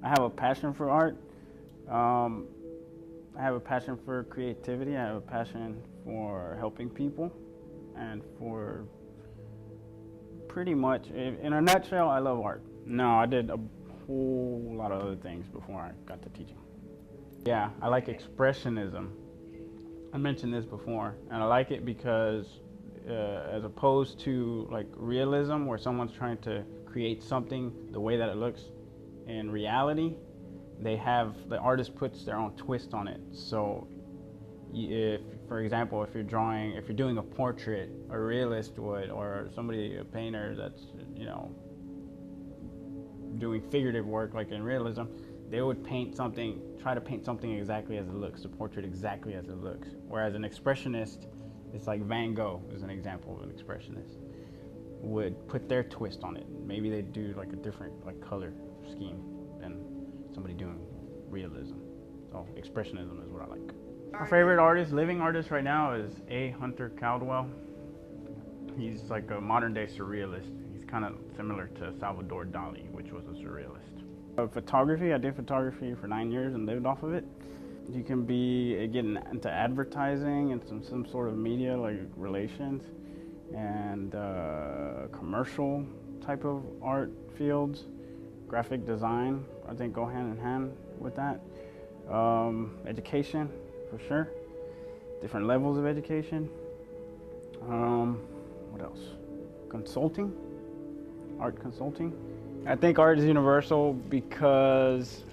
I have a passion for art. I have a passion for creativity. I have a passion for helping people, and for pretty much, in a nutshell, I love art. No, I did a whole lot of other things before I got to teaching. Yeah, I like expressionism. I mentioned this before, and I like it because as opposed to like realism, where someone's trying to create something the way that it looks in reality, the artist puts their own twist on it. So if, for example, if you're doing a portrait, a realist would, or a painter that's, you know, doing figurative work like in realism, they would try to paint something exactly as it looks, the portrait exactly as it looks. Whereas an expressionist, it's like Van Gogh is an example of an expressionist, would put their twist on it. Maybe they do like a different color scheme than somebody doing realism. So expressionism is what I like. My favorite living artist right now is A. Hunter Caldwell. He's like a modern day surrealist. He's kind of similar to Salvador Dali, which was a surrealist. Photography, I did photography for 9 years and lived off of it. You can be getting into advertising and some sort of media like relations and commercial type of art fields. Graphic design, I think, go hand in hand with that. Education, for sure. Different levels of education. What else? Consulting, art consulting. I think art is universal because,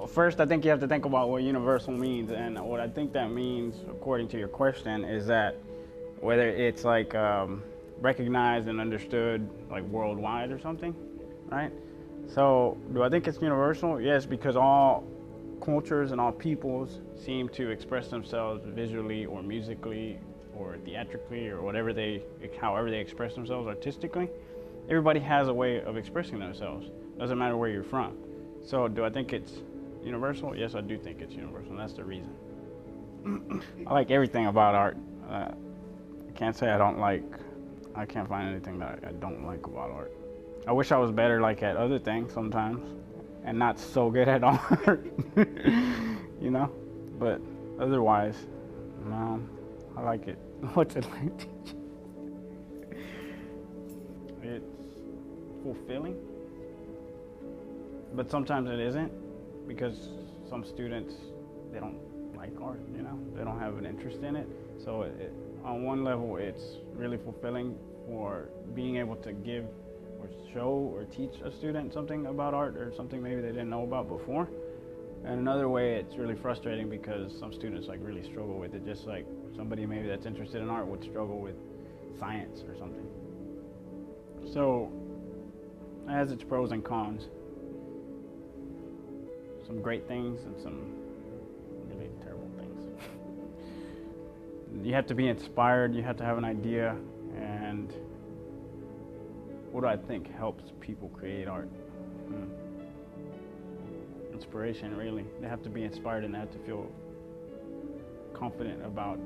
first, I think you have to think about what universal means. And what I think that means, according to your question, is that whether it's like recognized and understood like worldwide or something, right? So do I think it's universal? Yes, because all cultures and all peoples seem to express themselves visually or musically or theatrically or however they express themselves artistically. Everybody has a way of expressing themselves. Doesn't matter where you're from. So do I think it's universal? Yes, I do think it's universal, and that's the reason. I like everything about art. I can't say I can't find anything that I don't like about art. I wish I was better like at other things sometimes and not so good at art, you know? But otherwise, no, I like it. What's it like teaching? It's fulfilling, but sometimes it isn't, because some students, they don't like art, you know? They don't have an interest in it. So on one level, it's really fulfilling for being able to give or show or teach a student something about art or something maybe they didn't know about before. And another way, it's really frustrating because some students like really struggle with it, just like somebody maybe that's interested in art would struggle with science or something. So it has its pros and cons. Some great things and some really terrible things. You have to be inspired, you have to have an idea, and what do I think helps people create art? Inspiration, really. They have to be inspired and they have to feel confident about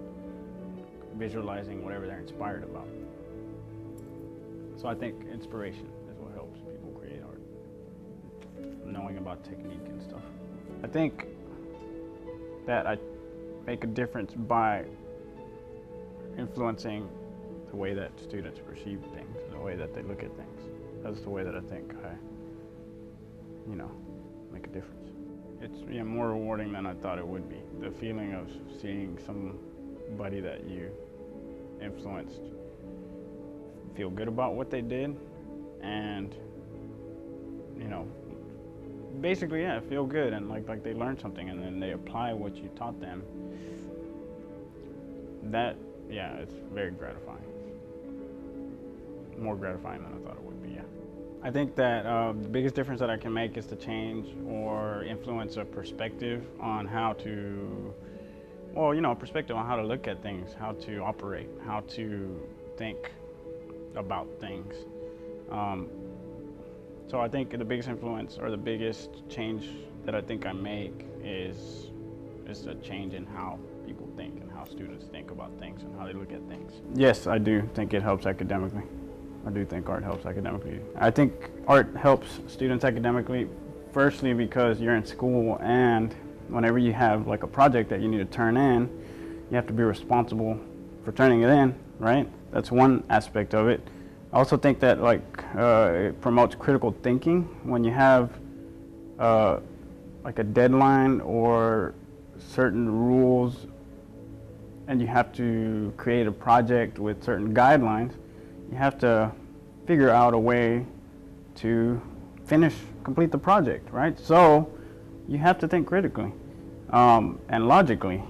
visualizing whatever they're inspired about. So I think inspiration is what helps people create art. Knowing about technique and stuff. I think that I make a difference by influencing the way that students perceive things, the way that they look at things. That's the way that I think I, make a difference. It's more rewarding than I thought it would be. The feeling of seeing somebody that you influenced feel good about what they did, and basically, feel good and like they learned something and then they apply what you taught them. That, it's very gratifying. More gratifying than I thought it would be, yeah. I think that the biggest difference that I can make is to change or influence a perspective on how to, perspective on how to look at things, how to operate, how to think about things. So I think the biggest influence or the biggest change that I think I make is a change in how people think and how students think about things and how they look at things. Yes, I do think it helps academically. I do think art helps academically. I think art helps students academically Firstly, because you're in school, and whenever you have like a project that you need to turn in, you have to be responsible for turning it in, right? That's one aspect of it. I also think that like it promotes critical thinking when you have like a deadline or certain rules, and you have to create a project with certain guidelines. You have to figure out a way to complete the project, right? So you have to think critically and logically.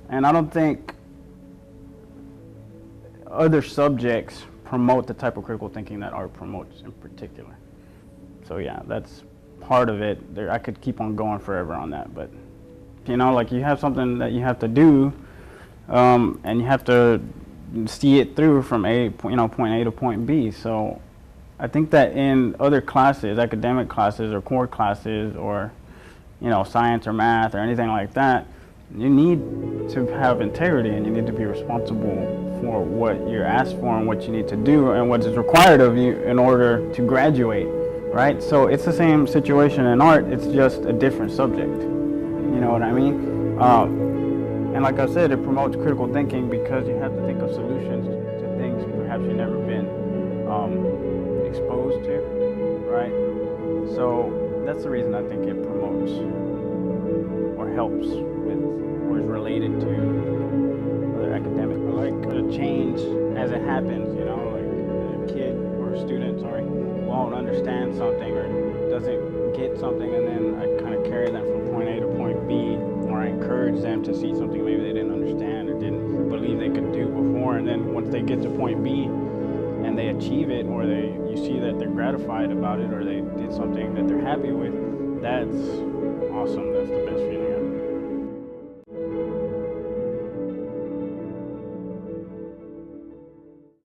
And I don't think other subjects promote the type of critical thinking that art promotes in particular. So yeah, that's part of it. I could keep on going forever on that, but you know, like you have something that you have to do, and you have to see it through from point A to point B. So I think that in other classes, academic classes or core classes, or science or math or anything like that, you need to have integrity, and you need to be responsible for what you're asked for and what you need to do and what is required of you in order to graduate, right? So it's the same situation in art, it's just a different subject. You know what I mean? And like I said, it promotes critical thinking because you have to think of solutions to things perhaps you've never been exposed to, right? So that's the reason I think it promotes or helps with, or is related to other academic, like a change as it happens, like a kid or a student, won't understand something or doesn't get something, and then I kind of carry them from point A to point B, or I encourage them to see something maybe they didn't understand or didn't believe they could do before, and then once they get to point B and they achieve it, or you see that they're gratified about it, or they did something that they're happy with, that's awesome. That's the best feeling ever.